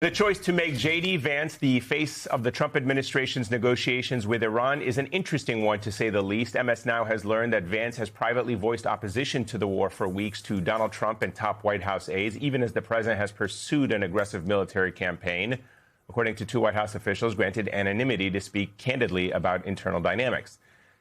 The choice to make J.D. Vance the face of the Trump administration's negotiations with Iran is an interesting one, to say the least. MS Now has learned that Vance has privately voiced opposition to the war for weeks to Donald Trump and top White House aides, even as the president has pursued an aggressive military campaign, according to two White House officials granted anonymity to speak candidly about internal dynamics.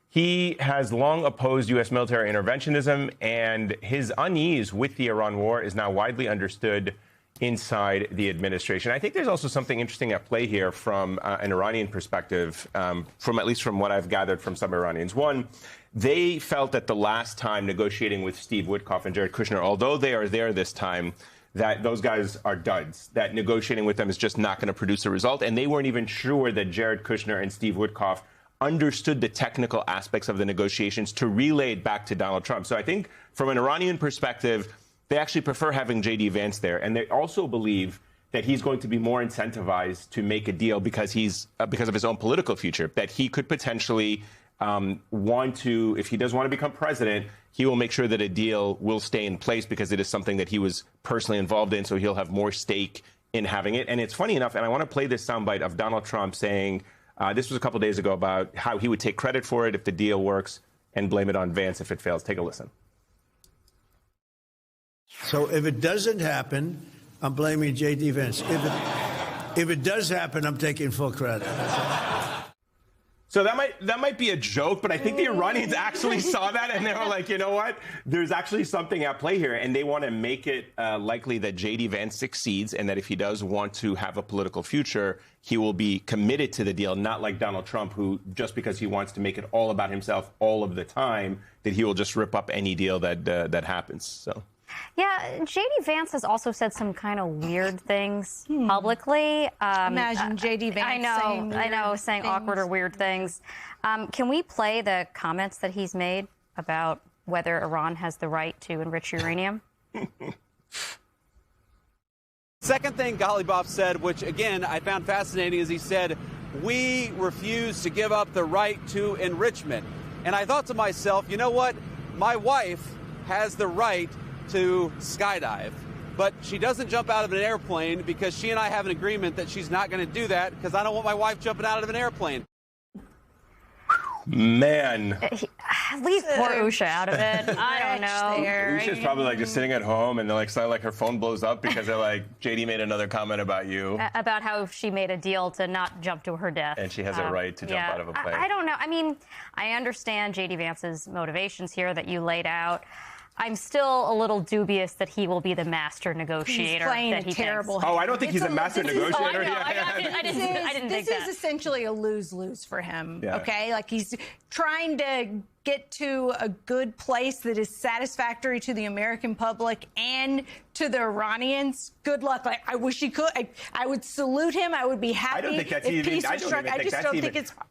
He has long opposed U.S. military interventionism, and his unease with the Iran war is now widely understood inside the administration. I think there's also something interesting at play here from an Iranian perspective, from at least from what I've gathered from some Iranians. One, they felt that the last time negotiating with Steve Witkoff and Jared Kushner, although they are there this time, that those guys are duds, that negotiating with them is just not going to produce a result. And they weren't even sure that Jared Kushner and Steve Witkoff understood the technical aspects of the negotiations to relay it back to Donald Trump. So I think from an Iranian perspective, they actually prefer having J.D. Vance there. And they also believe that he's going to be more incentivized to make a deal because because of his own political future, that he could potentially want to, if he does want to become president, he will make sure that a deal will stay in place because it is something that he was personally involved in. So he'll have more stake in having it. And it's funny enough, and I want to play this soundbite of Donald Trump saying, this was a couple days ago, about how he would take credit for it if the deal works and blame it on Vance if it fails. Take a listen. So if it doesn't happen, I'm blaming J.D. Vance. If it does happen, I'm taking full credit. So that might be a joke, but I think the Iranians actually saw that and they were like, you know what? There's actually something at play here, and they want to make it likely that J.D. Vance succeeds, and that if he does want to have a political future, he will be committed to the deal, not like Donald Trump, who just because he wants to make it all about himself all of the time, that he will just rip up any deal that happens. So. Yeah, J.D. Vance has also said some kind of weird things publicly. Imagine J.D. Vance saying awkward or weird things. Can we play the comments that he's made about whether Iran has the right to enrich uranium? Second thing Ghalibaf said, which, again, I found fascinating, is he said, we refuse to give up the right to enrichment. And I thought to myself, you know what? My wife has the right to skydive, but she doesn't jump out of an airplane because she and I have an agreement that she's not going to do that because I don't want my wife jumping out of an airplane. Man. Leave poor Usha out of it. I don't know. Usha's probably like just sitting at home and they're like, like her phone blows up because they're like, JD made another comment about you. About how she made a deal to not jump to her death. And she has a right to jump out of a plane. I don't know. I mean, I understand J.D. Vance's motivations here that you laid out. I'm still a little dubious that he will be the master negotiator. He's playing that he terrible. Oh, I don't think he's a master negotiator. I didn't think that. This is essentially a lose-lose for him. Yeah. Okay, like he's trying to get to a good place that is satisfactory to the American public and to the Iranians. Good luck. Like, I wish he could. I would salute him. I would be happy. I don't think that's even.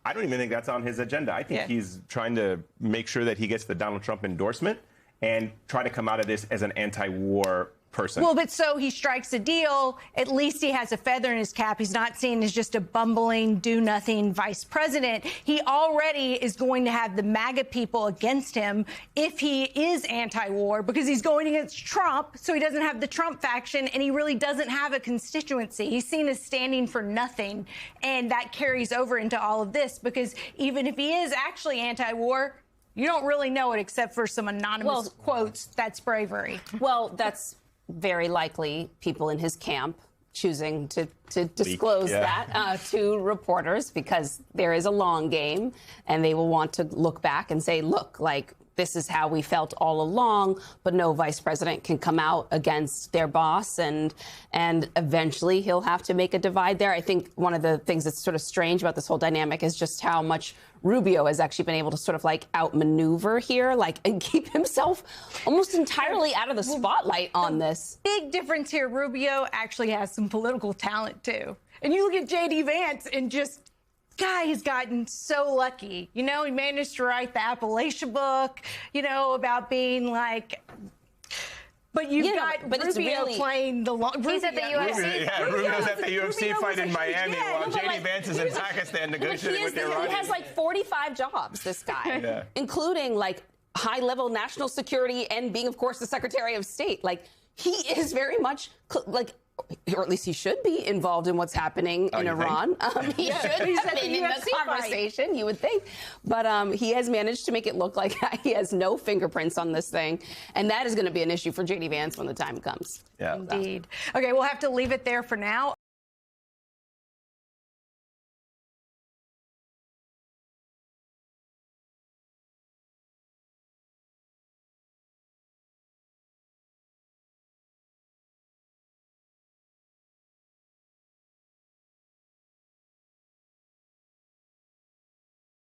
I don't even think that's on his agenda. I think he's trying to make sure that he gets the Donald Trump endorsement and try to come out of this as an anti-war person. Well, but so he strikes a deal. At least he has a feather in his cap. He's not seen as just a bumbling, do-nothing vice president. He already is going to have the MAGA people against him if he is anti-war, because he's going against Trump, so he doesn't have the Trump faction, and he really doesn't have a constituency. He's seen as standing for nothing, and that carries over into all of this, because even if he is actually anti-war, you don't really know it except for some anonymous quotes. That's bravery. Well, that's very likely people in his camp choosing to disclose that to reporters, because there is a long game and they will want to look back and say, look, like, this is how we felt all along, but no vice president can come out against their boss, and eventually he'll have to make a divide there. I think one of the things that's sort of strange about this whole dynamic is just how much Rubio has actually been able to sort of like outmaneuver here, like, and keep himself almost entirely out of the spotlight on this. Big difference here. Rubio actually has some political talent too. And you look at J.D. Vance and just, guy has gotten so lucky. You know, he managed to write the Appalachia book, you know, about being like, but you've got Rubio playing the long. He's at the UFC. Rubio's at the UFC fight in Miami while J.D. Vance is in Pakistan negotiating with the Iranians. He has like 45 jobs, this guy, including like high-level national security and being, of course, the Secretary of State. Like, he is very much like or at least he should be involved in what's happening in Iran. He should have been in the conversation, you would think. But he has managed to make it look like he has no fingerprints on this thing. And that is going to be an issue for J.D. Vance when the time comes. Yeah. Indeed. Okay, we'll have to leave it there for now.